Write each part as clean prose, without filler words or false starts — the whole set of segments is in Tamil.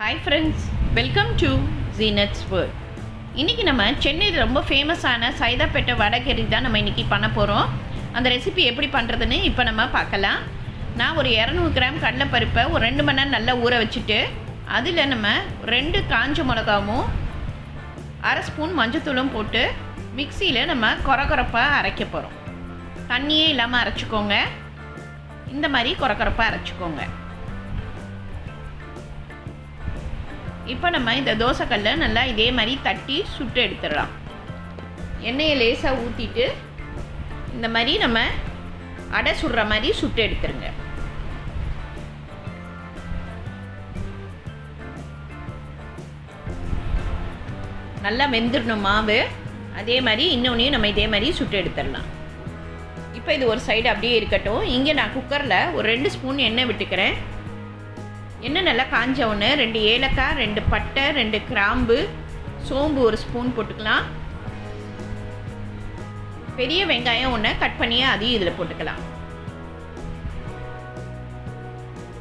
Hi friends, welcome to Zeenath's world. இன்றைக்கி நம்ம சென்னையில் ரொம்ப ஃபேமஸான சைதாப்பேட்டை வடகறி தான் நம்ம இன்றைக்கி பண்ண போகிறோம். அந்த ரெசிபி எப்படி பண்ணுறதுன்னு இப்போ நம்ம பார்க்கலாம். நான் ஒரு 200 கிராம் கடலைப்பருப்பை ஒரு 2 மணி நேரம் நல்லா ஊற வச்சுட்டு அதில் நம்ம 2 காஞ்ச மிளகாவும் 1/2 ஸ்பூன் மஞ்சத்தூளும் போட்டு மிக்சியில் நம்ம கொரகொரப்பாக அரைக்க போகிறோம். தண்ணியே இல்லாமல் அரைச்சிக்கோங்க. இந்த மாதிரி கொரகொரப்பாக அரைச்சிக்கோங்க. இப்போ நம்ம இந்த தோசைக்கல்லை நல்லா இதே மாதிரி தட்டி சுட்டு எடுத்துடலாம். எண்ணெயை லேசாக ஊற்றிட்டு இந்த மாதிரி நம்ம அடை சுடுற மாதிரி சுட்டு எடுத்துருங்க. நல்லா வெந்துடணும் மாவு. அதே மாதிரி இன்னொன்றையும் நம்ம இதே மாதிரி சுட்டு எடுத்துடலாம். இப்போ இது ஒரு சைடு அப்படியே இருக்கட்டும். இங்கே நான் குக்கரில் ஒரு 2 ஸ்பூன் எண்ணெய் விட்டுக்கிறேன். எண்ணெய் நல்லா காஞ்ச ஒன்று 2 ஏலக்காய், 2 பட்டை, 2 கிராம்பு, சோம்பு ஒரு ஸ்பூன் போட்டுக்கலாம். பெரிய வெங்காயம் ஒன்று கட் பண்ணி அதையும் இதில் போட்டுக்கலாம்.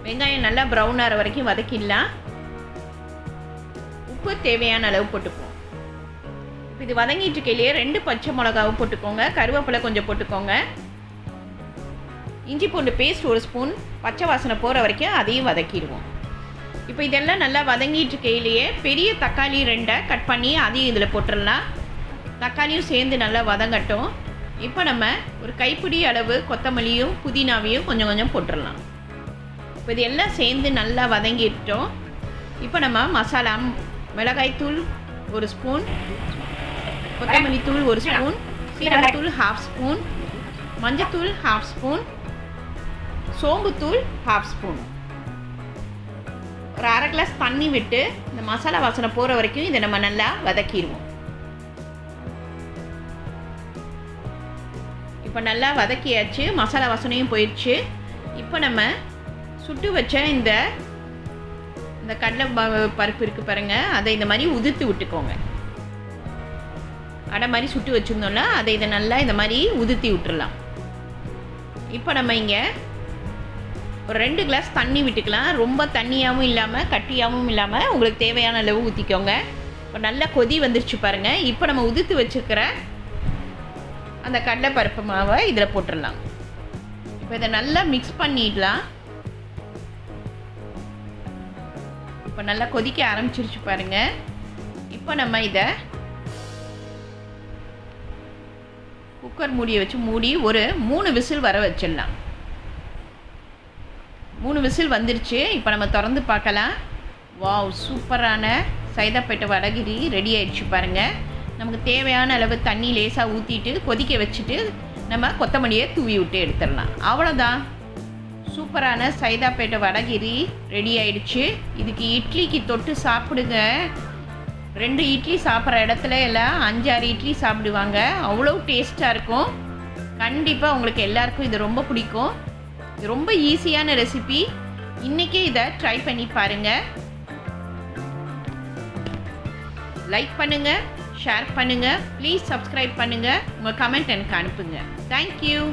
வெங்காயம் நல்லா ப்ரௌன் ஆகிற வரைக்கும் வதக்கிடலாம். உப்பு தேவையான அளவு போட்டுப்போம். இப்போ இது வதங்கிட்டு இருக்கையிலேயே 2 பச்சை மிளகாவும் போட்டுக்கோங்க. கருவேப்பிலை கொஞ்சம் போட்டுக்கோங்க. இஞ்சி பூண்டு பேஸ்ட் ஒரு ஸ்பூன், பச்சை வாசனை போகிற வரைக்கும் அதையும் வதக்கிடுவோம். இப்போ இதெல்லாம் நல்லா வதங்கிட்டு இருக்கையிலேயே பெரிய தக்காளி 2 கட் பண்ணி அதையும் இதில் போட்டுடலாம். தக்காளியும் சேர்ந்து நல்லா வதங்கட்டும். இப்போ நம்ம ஒரு கைப்பிடி அளவு கொத்தமல்லியும் புதினாவையும் கொஞ்சம் கொஞ்சம் போட்டுடலாம். இப்போ இது எல்லாம் சேர்ந்து நல்லா வதங்கிட்டோம். இப்போ நம்ம மசாலா மிளகாய்த்தூள் ஒரு ஸ்பூன், கொத்தமல்லி தூள் ஒரு ஸ்பூன், சீரகத்தூள் 1/2 ஸ்பூன், மஞ்சத்தூள் 1/2 ஸ்பூன், சோம்புத்தூள் 1/2 ஸ்பூன், ஒரு 1/2 கிளாஸ் தண்ணி விட்டு இந்த மசாலா வாசனை போகிற வரைக்கும் இதை நம்ம நல்லா வதக்கிடுவோம். இப்போ நல்லா வதக்கியாச்சு, மசாலா வாசனையும் போயிடுச்சு. இப்போ நம்ம சுட்டு வச்ச இந்த கடலை பருப்பு இருக்குது பாருங்கள், அதை இந்த மாதிரி உதிர்த்து விட்டுக்கோங்க. அடை மாதிரி சுட்டு வச்சுருந்தோம்னா அதை இதை நல்லா இந்த மாதிரி உதிர்த்தி விட்டுறலாம். இப்போ நம்ம இங்கே ஒரு 2 கிளாஸ் தண்ணி விட்டுக்கலாம். ரொம்ப தண்ணியாகவும் இல்லாமல் கட்டியாகவும் இல்லாமல் உங்களுக்கு தேவையான அளவு ஊற்றிக்கோங்க. இப்போ நல்லா கொதி வந்துருச்சு பாருங்கள். இப்போ நம்ம உதிர்த்து வச்சுருக்கிற அந்த கடலை பருப்பு மாவை இதில் போட்டுடலாம். இப்போ இதை நல்லா மிக்ஸ் பண்ணிடலாம். இப்போ நல்லா கொதிக்க ஆரம்பிச்சிருச்சு பாருங்கள். இப்போ நம்ம இதை குக்கர் மூடியை வச்சு மூடி ஒரு 3 விசில் வர வச்சிடலாம். 3 விசில் வந்துருச்சு. இப்போ நம்ம திறந்து பார்க்கலாம். வாவ், சூப்பரான சைதாப்பேட்டை வடகிரி ரெடி ஆயிடுச்சு பாருங்கள். நமக்கு தேவையான அளவு தண்ணி லேசாக ஊற்றிட்டு கொதிக்க வச்சுட்டு நம்ம கொத்தமல்லியை தூவி விட்டு எடுத்துடலாம். அவ்வளோதான், சூப்பரான சைதாப்பேட்டை வடகிரி ரெடி ஆயிடுச்சு. இதுக்கு இட்லிக்கு தொட்டு சாப்பிடுங்க. 2 இட்லி சாப்பிட்ற இடத்துல எல்லாம் 5-6 இட்லி சாப்பிடுவாங்க. அவ்வளோ டேஸ்ட்டாக இருக்கும். கண்டிப்பாக உங்களுக்கு எல்லாருக்கும் இது ரொம்ப பிடிக்கும். இது ரொம்ப ஈஸியான ரெசிபி. இன்றைக்கே இதை ட்ரை பண்ணி பாருங்கள். லைக் பண்ணுங்கள், ஷேர் பண்ணுங்கள், ப்ளீஸ் சப்ஸ்கிரைப் பண்ணுங்கள். உங்கள் கமெண்ட் எனக்கு அனுப்புங்க. தேங்க்யூ.